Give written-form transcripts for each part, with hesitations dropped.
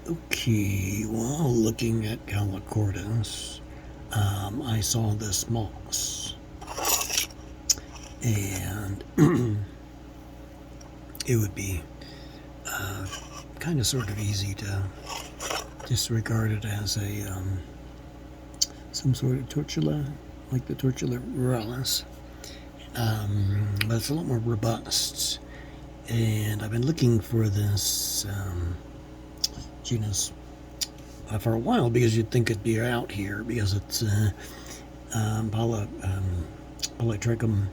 Okay, while looking at Calochortus, I saw this moss, and it would be kind of sort of easy to disregard it as a some sort of tortula, like the Tortula ruralis, but it's a lot more robust. And I've been looking for this genus for a while because you'd think it'd be out here because it's Polytrichum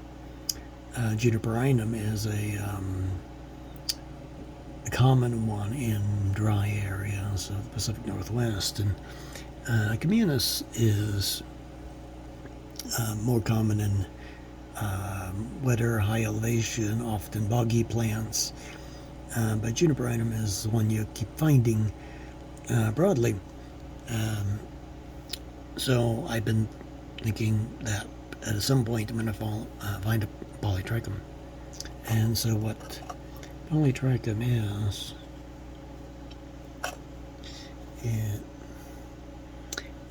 juniperinum is a common one in dry areas of the Pacific Northwest, and communis is more common in wetter, high elevation, often boggy plants. But juniperinum is the one you keep finding broadly. So I've been thinking that at some point I'm going to find a Polytrichum. And so what Polytrichum is,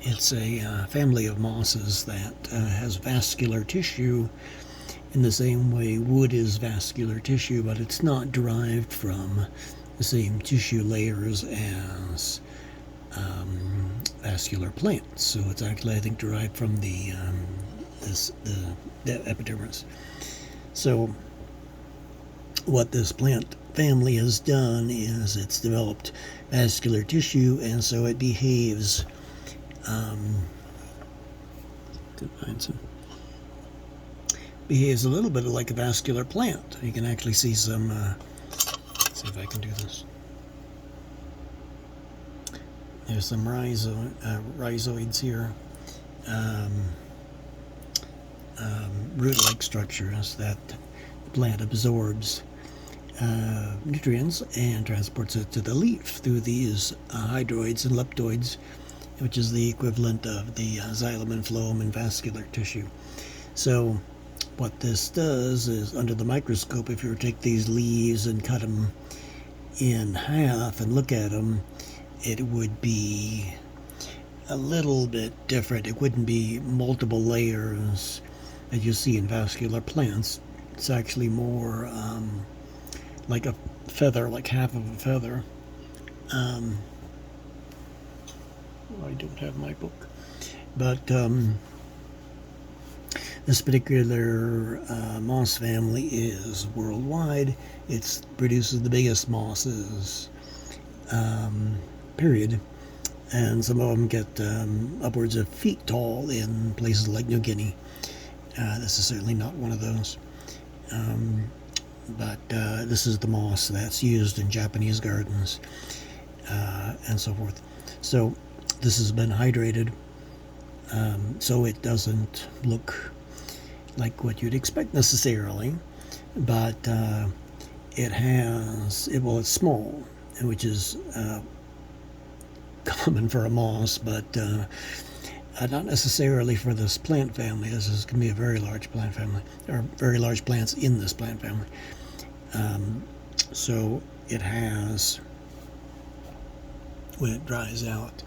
it's a family of mosses that has vascular tissue in the same way wood is vascular tissue, but it's not derived from the same tissue layers as vascular plants. So it's actually, I think, derived from the epidermis. So what this plant family has done is it's developed vascular tissue, and so it behaves behaves a little bit like a vascular plant. You can actually see some, let's see if I can do this. There's some rhizoids here, root-like structures that the plant absorbs nutrients and transports it to the leaf through these hydroids and leptoids, which is the equivalent of the xylem and phloem in vascular tissue. So what this does is, under the microscope, if you were to take these leaves and cut them in half and look at them, it would be a little bit different. It wouldn't be multiple layers that you see in vascular plants. It's actually more like a feather, like half of a feather. I don't have my book, but this particular moss family is worldwide. It produces the biggest mosses, period. And some of them get upwards of feet tall in places like New Guinea. This is certainly not one of those. But this is the moss that's used in Japanese gardens and so forth. So this has been hydrated, so it doesn't look like what you'd expect necessarily, but it's small, which is common for a moss, but not necessarily for this plant family. This is going to be a very large plant family, or very large plants in this plant family. So it has, when it dries out,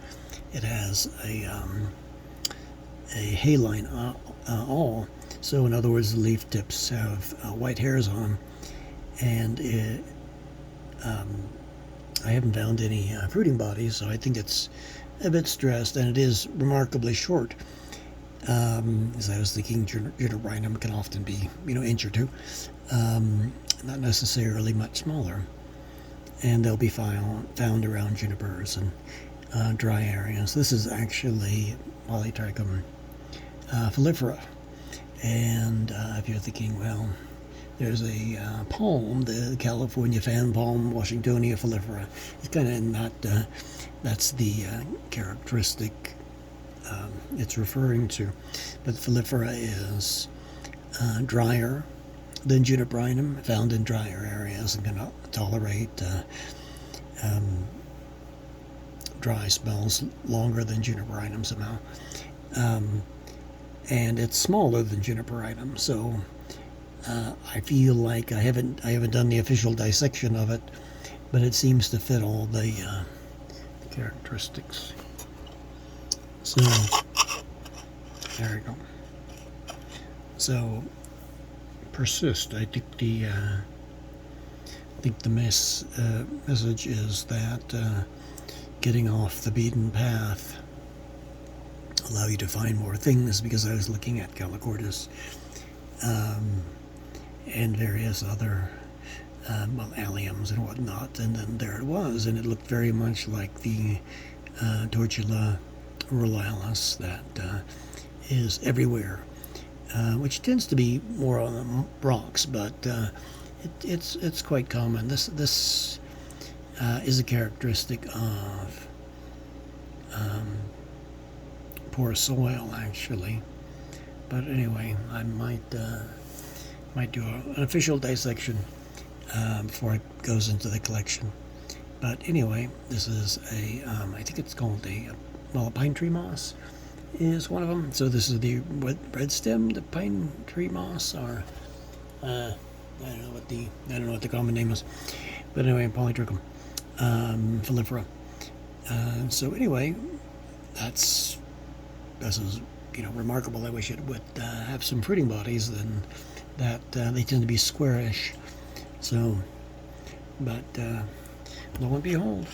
it has a haline awl. So in other words, the leaf tips have white hairs on them, and I haven't found any fruiting bodies, so I think it's a bit stressed, and it is remarkably short. As I was thinking, juniperinum can often be, inch or two, not necessarily much smaller, and they'll be found around junipers and dry areas. This is actually Polytrichum foliifera, and if you're thinking, well, there's a palm, the California fan palm, Washingtonia foliifera. It's kind of in that, that's the characteristic it's referring to. But foliifera is drier than juniperinum, found in drier areas, and can tolerate dry spells longer than juniperinum somehow. And it's smaller than juniperinum, so I feel like I haven't done the official dissection of it, but it seems to fit all the characteristics. So there we go. So persist. I think the message is that getting off the beaten path allow you to find more things, because I was looking at Calochortus and various other well, alliums and whatnot, and then there it was, and it looked very much like the Tortula ruralis that is everywhere, which tends to be more on the rocks, but it's quite common. This is a characteristic of poor soil, actually. But anyway, I might do an official dissection before it goes into the collection. But anyway, this is a I think it's called a pine tree moss is one of them. So this is the red stem, the pine tree moss, or I don't know what the common name is. But anyway, Polytrichum filifera. So anyway, this is remarkable. I wish it would have some fruiting bodies, then that they tend to be squarish. So, but lo and behold.